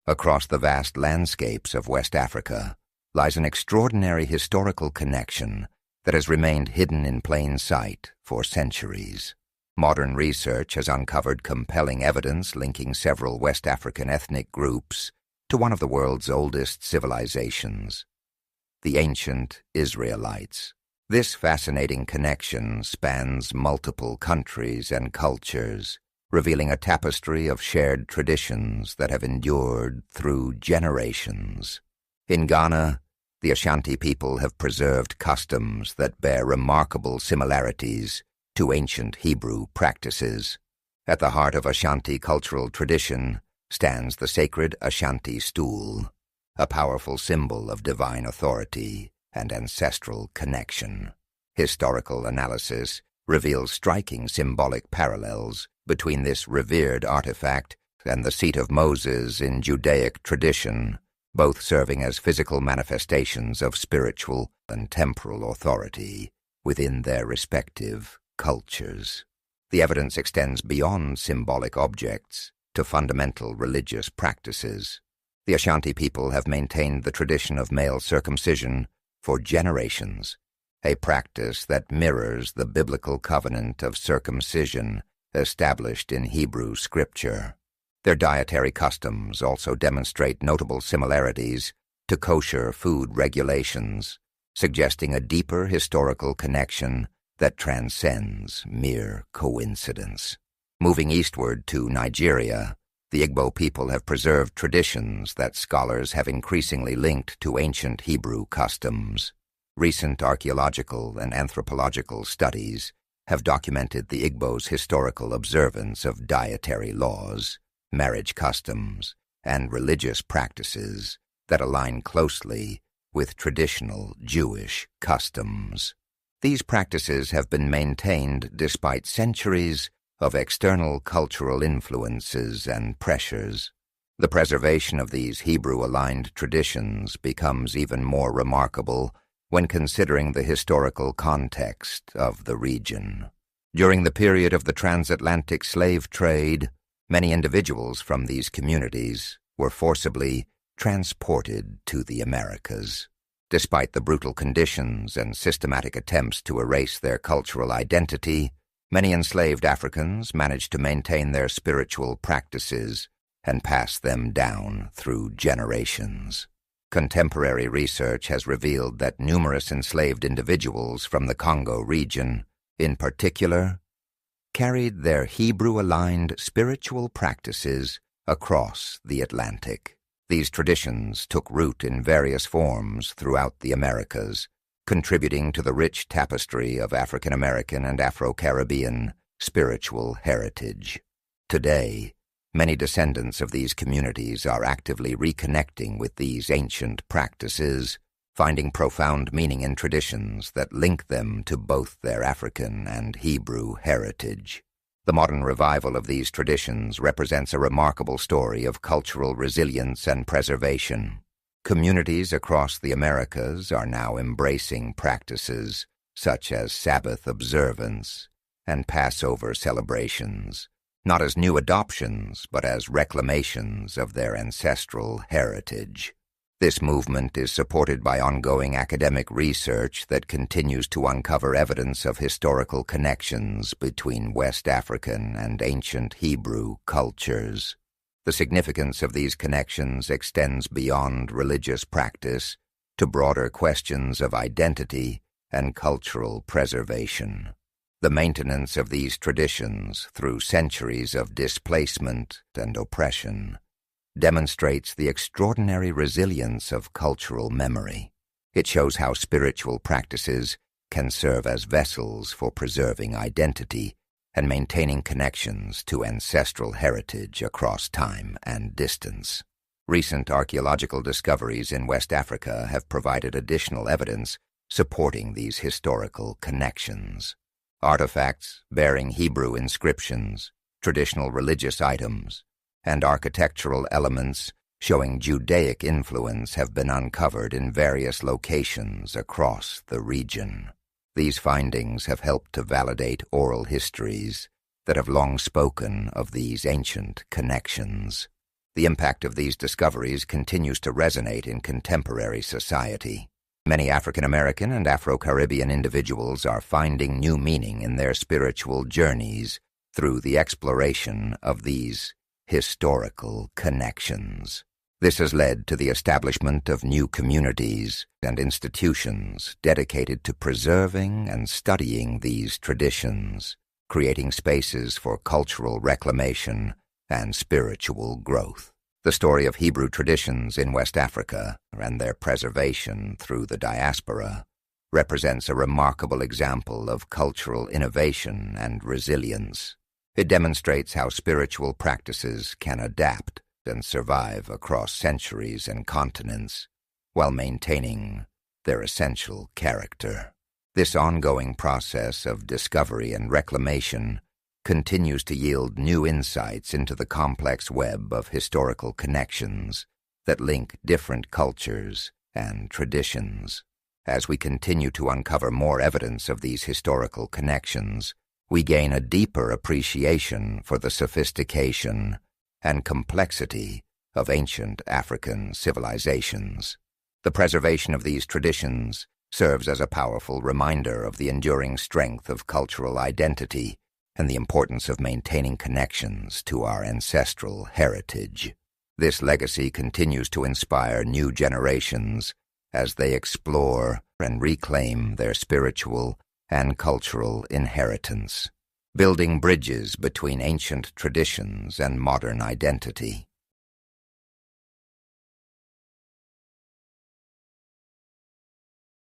Across the vast landscapes of West Africa lies an extraordinary historical connection that has remained hidden in plain sight for centuries. Modern research has uncovered compelling evidence linking several West African ethnic groups to one of the world's oldest civilizations, the ancient Israelites. This fascinating connection spans multiple countries and cultures, revealing a tapestry of shared traditions that have endured through generations. In Ghana, the Ashanti people have preserved customs that bear remarkable similarities to ancient Hebrew practices. At the heart of Ashanti cultural tradition stands the sacred Ashanti Stool, a powerful symbol of divine authority and ancestral connection. Historical analysis reveals striking symbolic parallels between this revered artifact and the seat of Moses in Judaic tradition, both serving as physical manifestations of spiritual and temporal authority within their respective cultures. The evidence extends beyond symbolic objects to fundamental religious practices. The Ashanti people have maintained the tradition of male circumcision for generations, a practice that mirrors the biblical covenant of circumcision established in Hebrew scripture. Their dietary customs also demonstrate notable similarities to kosher food regulations, suggesting a deeper historical connection that transcends mere coincidence. Moving eastward to Nigeria, the Igbo people have preserved traditions that scholars have increasingly linked to ancient Hebrew customs. Recent archaeological and anthropological studies have documented the Igbo's historical observance of dietary laws, marriage customs, and religious practices that align closely with traditional Jewish customs. These practices have been maintained despite centuries of external cultural influences and pressures. The preservation of these Hebrew-aligned traditions becomes even more remarkable when considering the historical context of the region. During the period of the transatlantic slave trade, many individuals from these communities were forcibly transported to the Americas. Despite the brutal conditions and systematic attempts to erase their cultural identity, many enslaved Africans managed to maintain their spiritual practices and pass them down through generations. Contemporary research has revealed that numerous enslaved individuals from the Congo region, in particular, carried their Hebrew-aligned spiritual practices across the Atlantic. These traditions took root in various forms throughout the Americas, contributing to the rich tapestry of African American and Afro-Caribbean spiritual heritage. Today, many descendants of these communities are actively reconnecting with these ancient practices, finding profound meaning in traditions that link them to both their African and Hebrew heritage. The modern revival of these traditions represents a remarkable story of cultural resilience and preservation. Communities across the Americas are now embracing practices such as Sabbath observance and Passover celebrations, not as new adoptions, but as reclamations of their ancestral heritage. This movement is supported by ongoing academic research that continues to uncover evidence of historical connections between West African and ancient Hebrew cultures. The significance of these connections extends beyond religious practice to broader questions of identity and cultural preservation. The maintenance of these traditions through centuries of displacement and oppression demonstrates the extraordinary resilience of cultural memory. It shows how spiritual practices can serve as vessels for preserving identity and maintaining connections to ancestral heritage across time and distance. Recent archaeological discoveries in West Africa have provided additional evidence supporting these historical connections. Artifacts bearing Hebrew inscriptions, traditional religious items, and architectural elements showing Judaic influence have been uncovered in various locations across the region. These findings have helped to validate oral histories that have long spoken of these ancient connections. The impact of these discoveries continues to resonate in contemporary society. Many African American and Afro-Caribbean individuals are finding new meaning in their spiritual journeys through the exploration of these historical connections. This has led to the establishment of new communities and institutions dedicated to preserving and studying these traditions, creating spaces for cultural reclamation and spiritual growth. The story of Hebrew traditions in West Africa and their preservation through the diaspora represents a remarkable example of cultural innovation and resilience. It demonstrates how spiritual practices can adapt and survive across centuries and continents while maintaining their essential character. This ongoing process of discovery and reclamation continues to yield new insights into the complex web of historical connections that link different cultures and traditions. As we continue to uncover more evidence of these historical connections, we gain a deeper appreciation for the sophistication and complexity of ancient African civilizations. The preservation of these traditions serves as a powerful reminder of the enduring strength of cultural identity and the importance of maintaining connections to our ancestral heritage. This legacy continues to inspire new generations as they explore and reclaim their spiritual and cultural inheritance, building bridges between ancient traditions and modern identity.